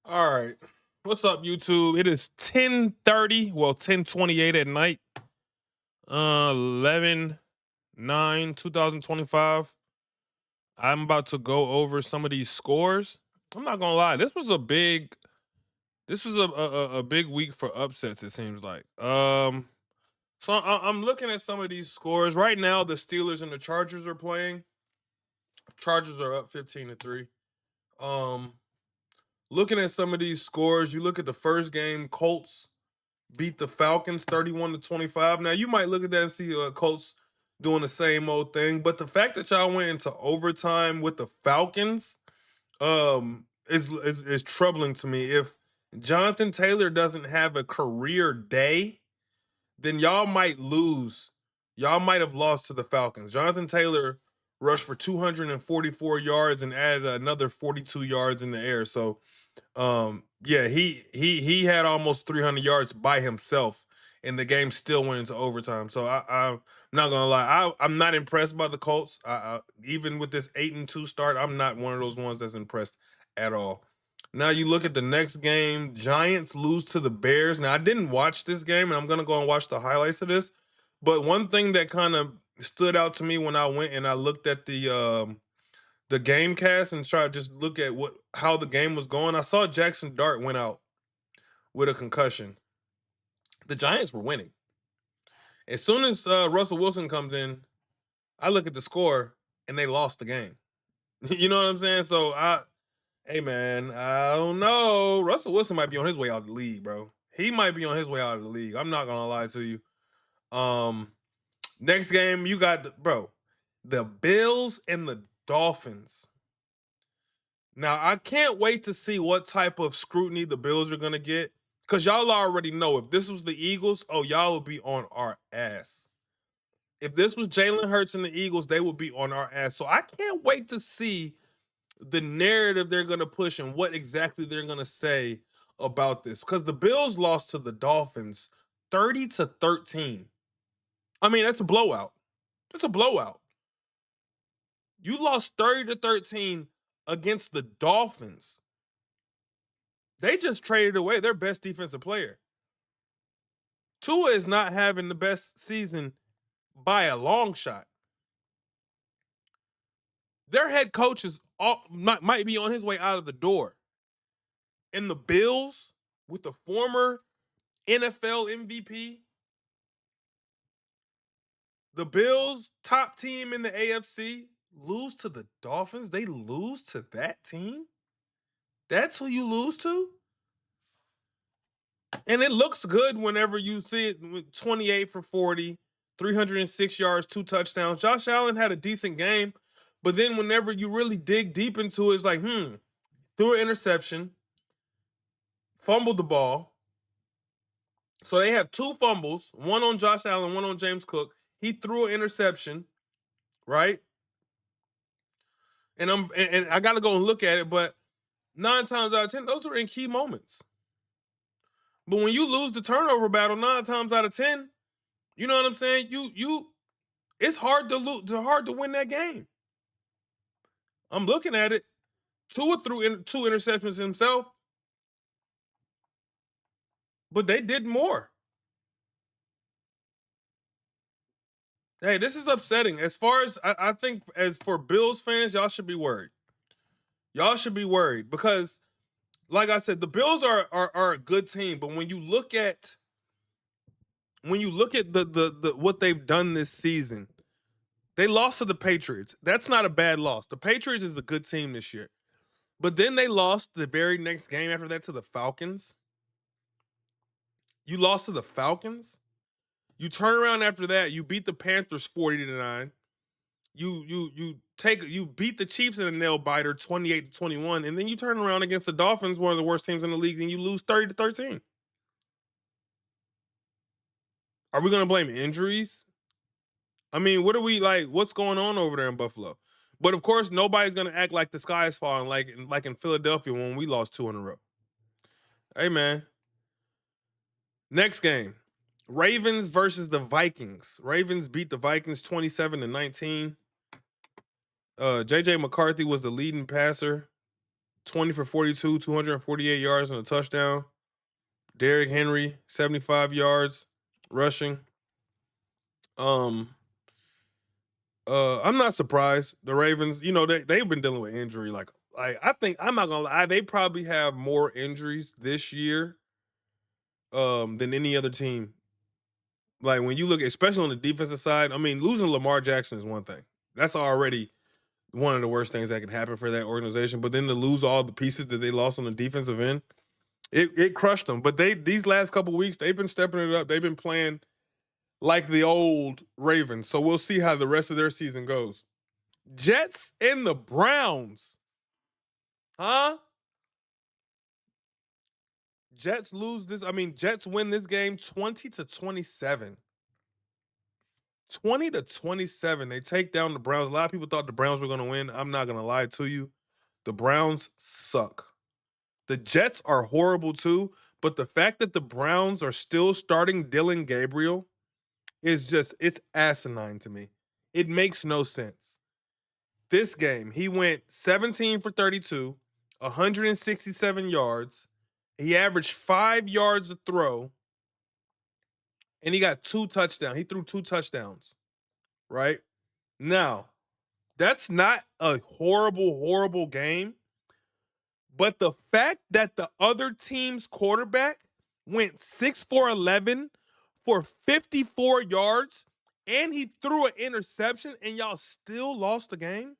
All right. What's up, YouTube? It is 10:30, well, 10:28 at night. 11/9/2025. I'm about to go over some of these scores. I'm not gonna lie, this was a big week for upsets, it seems like. So I'm looking at some of these scores. Right now, the Steelers and the Chargers are playing. Chargers are up 15-3. Um, looking at some of these scores, you look at the first game, Colts beat the Falcons 31-25. Now you might look at that and see Colts doing the same old thing, but the fact that y'all went into overtime with the Falcons is troubling to me. If Jonathan Taylor doesn't have a career day, then y'all might lose. Y'all might have lost to the Falcons. Jonathan Taylor rushed for 244 yards and added another 42 yards in the air. So yeah, he had almost 300 yards by himself, and the game still went into overtime. So I'm not gonna lie, I'm not impressed by the Colts. Even with this 8-2 start, I'm not one of those ones that's impressed at all. Now you look at the next game, Giants lose to the Bears. Now I didn't watch this game, and I'm gonna go and watch the highlights of this. But one thing that kind of stood out to me when I went and I looked at the game cast and try to just look at how the game was going, I saw Jackson Dart went out with a concussion. The Giants were winning. As soon as Russell Wilson comes in, I look at the score and they lost the game. You know what I'm saying? So hey man, I don't know. Russell Wilson might be on his way out of the league, bro. He might be on his way out of the league. I'm not gonna lie to you. Um, next game you got the Bills and the Dolphins. Now, I can't wait to see what type of scrutiny the Bills are going to get because y'all already know if this was the Eagles, oh, y'all would be on our ass. If this was Jalen Hurts and the Eagles, they would be on our ass. So I can't wait to see the narrative they're going to push and what exactly they're going to say about this because the Bills lost to the Dolphins 30-13. I mean, that's a blowout. That's a blowout. You lost 30-13 against the Dolphins. They just traded away their best defensive player. Tua is not having the best season by a long shot. Their head coach might be on his way out of the door. And the Bills, with the former NFL MVP, the Bills, top team in the AFC, lose to the Dolphins. They lose to that team. That's who you lose to? And it looks good whenever you see it with 28 for 40, 306 yards, 2 touchdowns. Josh Allen had a decent game, but then whenever you really dig deep into it, it's like, threw an interception, fumbled the ball. So they have 2 fumbles, one on Josh Allen, one on James Cook. He threw an interception, right? And I got to go and look at it, but 9 times out of 10, those are in key moments. But when you lose the turnover battle 9 times out of 10, you know what I'm saying? It's hard to hard to win that game. I'm looking at it. Tua threw 2 interceptions himself, but they did more. Hey, this is upsetting. As far as I think, as for Bills fans, y'all should be worried. Y'all should be worried because, like I said, the Bills are a good team. But when you look at the what they've done this season, they lost to the Patriots. That's not a bad loss. The Patriots is a good team this year. But then they lost the very next game after that to the Falcons. You lost to the Falcons. You turn around after that. You beat the Panthers 40-9. You beat the Chiefs in a nail biter 28-21, and then you turn around against the Dolphins, one of the worst teams in the league, and you lose 30-13. Are we gonna blame injuries? I mean, what are we like? What's going on over there in Buffalo? But of course, nobody's gonna act like the sky is falling, like in Philadelphia when we lost 2 in a row. Hey man, next game. Ravens versus the Vikings. Ravens beat the Vikings 27-19. JJ McCarthy was the leading passer. 20 for 42, 248 yards and a touchdown. Derrick Henry, 75 yards rushing. Um, I'm not surprised. The Ravens, they've been dealing with injury. Like I think I'm not gonna lie, they probably have more injuries this year than any other team. Like when you look, especially on the defensive side, I mean, losing Lamar Jackson is one thing. That's already one of the worst things that can happen for that organization. But then to lose all the pieces that they lost on the defensive end, it crushed them. But these last couple weeks, they've been stepping it up. They've been playing like the old Ravens. So we'll see how the rest of their season goes. Jets and the Browns. Huh? Jets lose this. I mean, Jets win this game 20-27. 20-27. They take down the Browns. A lot of people thought the Browns were going to win. I'm not going to lie to you. The Browns suck. The Jets are horrible too, but the fact that the Browns are still starting Dylan Gabriel it's asinine to me. It makes no sense. This game, he went 17 for 32, 167 yards. He averaged 5 yards a throw, and he got 2 touchdowns. He threw 2 touchdowns, right? Now, that's not a horrible, horrible game. But the fact that the other team's quarterback went 6 for 11 for 54 yards and he threw an interception and y'all still lost the game?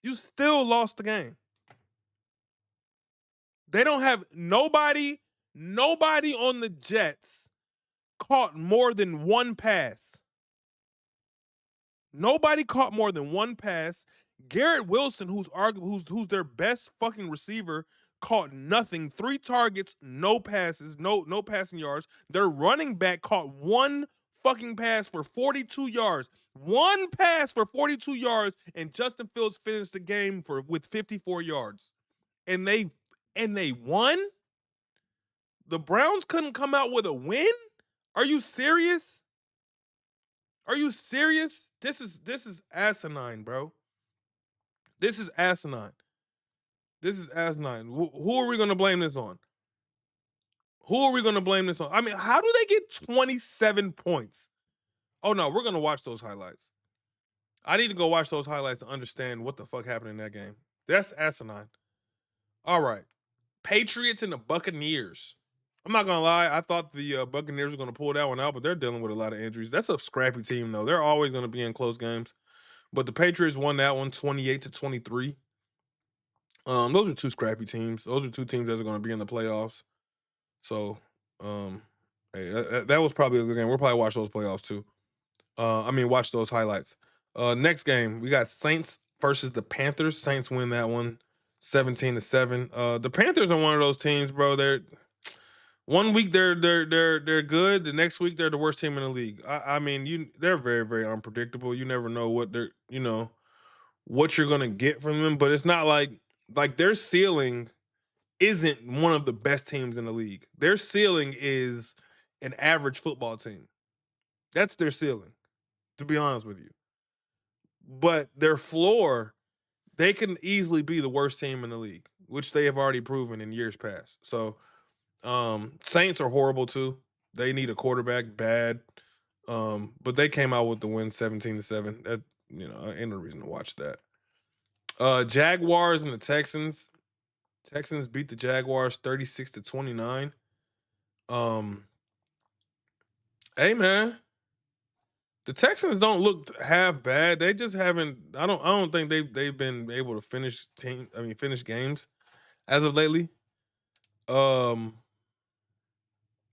You still lost the game. They don't have nobody on the Jets caught more than one pass. Nobody caught more than one pass. Garrett Wilson, who's their best fucking receiver, caught nothing. 3 targets, no passes, no passing yards. Their running back caught one fucking pass for 42 yards. One pass for 42 yards, and Justin Fields finished the game with 54 yards. And they won? The Browns couldn't come out with a win? Are you serious? Are you serious? This is asinine, bro. This is asinine. This is asinine. Who are we going to blame this on? Who are we going to blame this on? I mean, how do they get 27 points? Oh no, we're going to watch those highlights. I need to go watch those highlights to understand what the fuck happened in that game. That's asinine. All right. Patriots and the Buccaneers. I'm not going to lie. I thought the Buccaneers were going to pull that one out, but they're dealing with a lot of injuries. That's a scrappy team, though. They're always going to be in close games. But the Patriots won that one 28-23. Those are 2 scrappy teams. Those are 2 teams that are going to be in the playoffs. So, hey, that was probably a good game. We'll probably watch those playoffs too. Watch those highlights. Next game, we got Saints versus the Panthers. Saints win that one 17-7. The Panthers are one of those teams, bro. They're one week they're good. The next week they're the worst team in the league. They're very, very unpredictable. You never know what what you're gonna get from them, but it's not like their ceiling isn't one of the best teams in the league. Their ceiling is an average football team. That's their ceiling, to be honest with you. But their floor, they can easily be the worst team in the league, which they have already proven in years past. So, Saints are horrible too. They need a quarterback bad. But they came out with the win 17-7. That, ain't no reason to watch that. Jaguars and the Texans. Texans beat the Jaguars 36-29. Hey man, the Texans don't look half bad. They just haven't. I don't think they've been able to finish games as of lately. Yeah,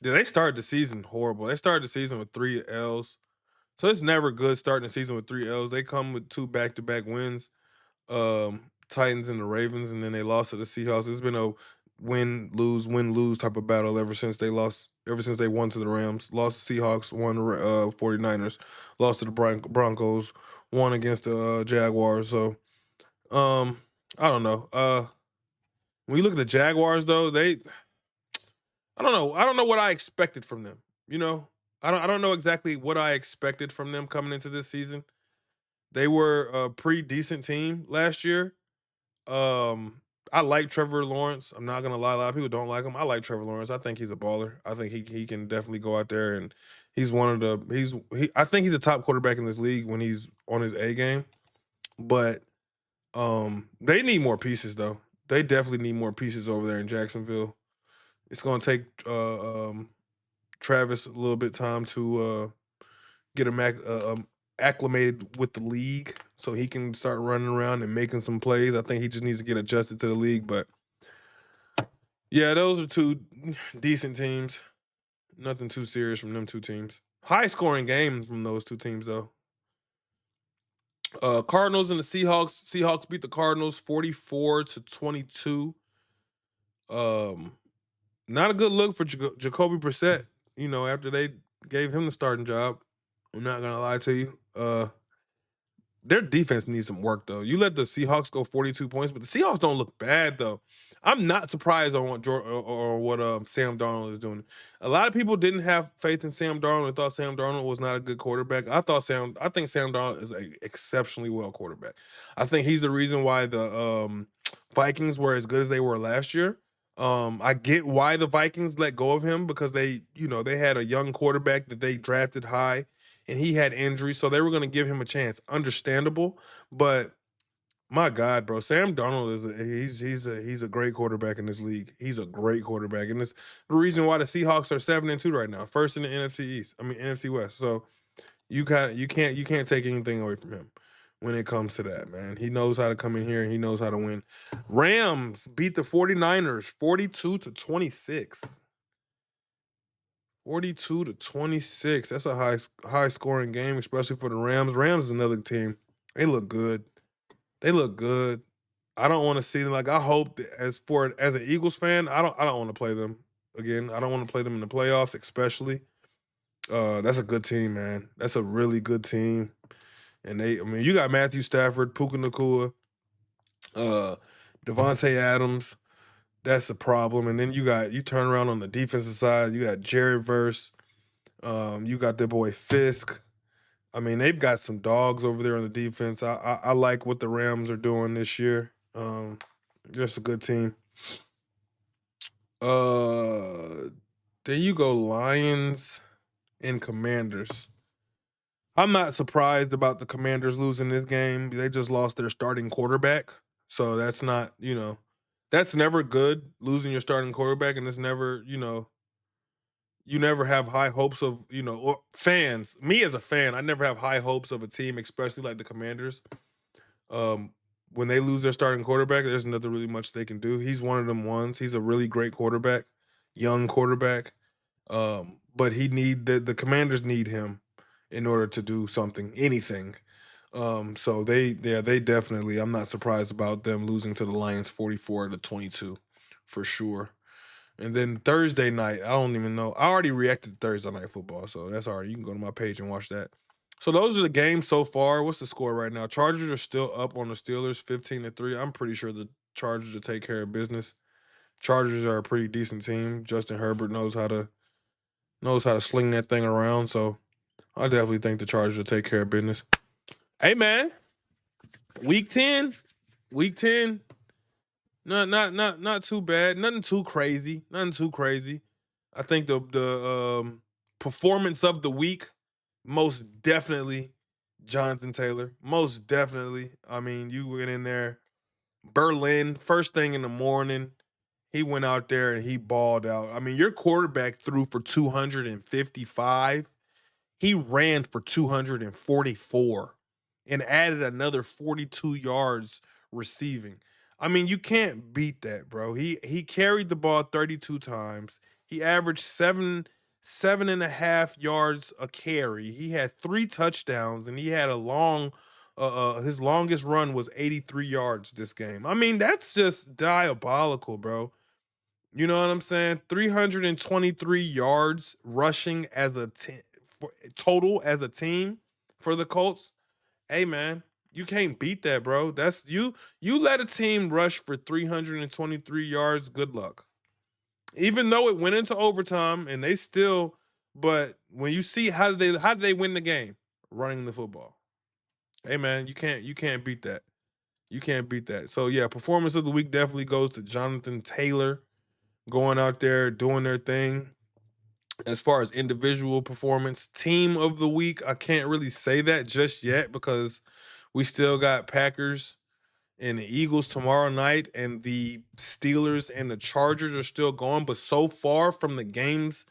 they started the season horrible. They started the season with 3 L's, so it's never good starting the season with 3 L's. They come with 2 back-to-back wins. Titans and the Ravens, and then they lost to the Seahawks. It's been a win lose type of battle ever since they won to the Rams, lost to Seahawks, won the 49ers, lost to the Broncos, won against the Jaguars. So I don't know. When you look at the Jaguars though, I don't know. I don't know what I expected from them. I don't know exactly what I expected from them coming into this season. They were a pretty decent team last year. Um, I like Trevor Lawrence. I'm not gonna lie, a lot of people don't like him. I like Trevor Lawrence. I think he's a baller. I think he can definitely go out there and he's one of the I think he's a top quarterback in this league when he's on his A game. But they need more pieces though. They definitely need more pieces over there in Jacksonville. It's gonna take Travis a little bit time to get him acclimated with the league so he can start running around and making some plays. I think he just needs to get adjusted to the league. But yeah, those are two decent teams. Nothing too serious from them two teams. High scoring game from those two teams though. Cardinals and the Seahawks. Seahawks beat the Cardinals 44-22. Um, Not a good look for Jacoby Brissett. You know, after they gave him the starting job. I'm not gonna lie to you. Their defense needs some work though. You let the Seahawks go 42 points, but the Seahawks don't look bad though. I'm not surprised on what Sam Darnold is doing. A lot of people didn't have faith in Sam Darnold and thought Sam Darnold was not a good quarterback. I think Sam Darnold is an exceptionally well quarterback. I think he's the reason why the Vikings were as good as they were last year. I get why the Vikings let go of him because they had a young quarterback that they drafted high and he had injuries, so they were going to give him a chance. Understandable, but my God, bro, Sam Darnold he's a great quarterback in this league. He's a great quarterback, and it's the reason why the Seahawks are 7-2 right now, first in the NFC East. I mean NFC West. So you can't take anything away from him when it comes to that, man. He knows how to come in here and he knows how to win. Rams beat the 49ers 42-26. 42-26. That's a high scoring game, especially for the Rams. Rams is another team. They look good. They look good. I don't want to see them. Like I hope that as an Eagles fan, I don't want to play them again. I don't want to play them in the playoffs, especially. That's a good team, man. That's a really good team. And you got Matthew Stafford, Puka Nacua, uh, Devontae Adams. That's a problem. And then you turn around on the defensive side. You got Jared Verse. You got their boy Fisk. I mean, they've got some dogs over there on the defense. I like what the Rams are doing this year. Just a good team. There you go, Lions and Commanders. I'm not surprised about the Commanders losing this game. They just lost their starting quarterback. So that's not, that's never good, losing your starting quarterback, and it's never, you never have high hopes of, or fans. Me as a fan, I never have high hopes of a team, especially like the Commanders. Um, when they lose their starting quarterback, there's nothing really much they can do. He's one of them ones. He's a really great quarterback, young quarterback. But the Commanders need him in order to do something, anything. So they definitely. I'm not surprised about them losing to the Lions 44-22, for sure. And then Thursday night, I don't even know. I already reacted to Thursday Night Football, so that's already. You can go to my page and watch that. So those are the games so far. What's the score right now? Chargers are still up on the Steelers, 15-3. I'm pretty sure the Chargers will take care of business. Chargers are a pretty decent team. Justin Herbert knows how to sling that thing around. So I definitely think the Chargers will take care of business. Hey man, week 10. Week 10. Not too bad. Nothing too crazy. Nothing too crazy. I think the performance of the week, most definitely Jonathan Taylor. Most definitely. I mean, you went in there, Berlin, first thing in the morning. He went out there and he balled out. I mean, your quarterback threw for 255. He ran for 244 and added another 42 yards receiving. I mean, you can't beat that, bro. He carried the ball 32 times. He averaged seven and a half yards a carry. He had 3 touchdowns and he had a long his longest run was 83 yards this game. I mean, that's just diabolical, bro. You know what I'm saying? 323 yards rushing as a total as a team for the Colts. Hey man, you can't beat that, bro. That's you let a team rush for 323 yards, good luck. Even though it went into overtime and they still but when you see how did they win the game? Running the football. Hey man, you can't beat that. You can't beat that. So yeah, performance of the week definitely goes to Jonathan Taylor going out there doing their thing. As far as individual performance, team of the week, I can't really say that just yet because we still got Packers and the Eagles tomorrow night, and the Steelers and the Chargers are still going. But so far from the games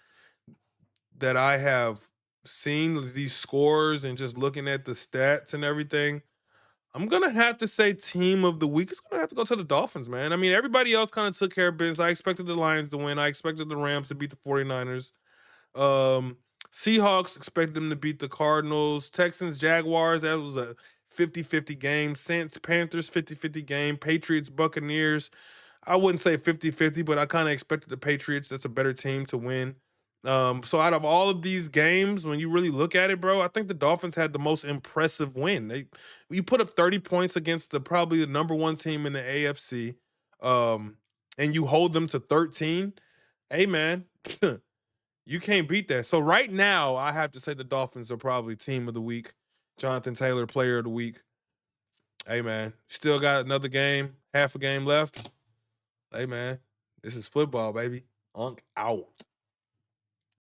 that I have seen, these scores and just looking at the stats and everything, I'm gonna have to say team of the week. It's gonna have to go to the Dolphins, man. I mean, everybody else kind of took care of business. I expected the Lions to win. I expected the Rams to beat the 49ers. Um, Seahawks expected them to beat the Cardinals. Texans, Jaguars, that was a 50-50 game. Saints, Panthers, 50-50 game. Patriots, Buccaneers, I wouldn't say 50-50, but I kind of expected the Patriots, that's a better team, to win. So out of all of these games, when you really look at it, bro, I think the Dolphins had the most impressive win. You put up 30 points against probably the number one team in the AFC, and you hold them to 13. Hey, man, you can't beat that. So right now, I have to say the Dolphins are probably team of the week. Jonathan Taylor, player of the week. Hey, man, still got another game, half a game left. Hey, man, this is football, baby. Unk out.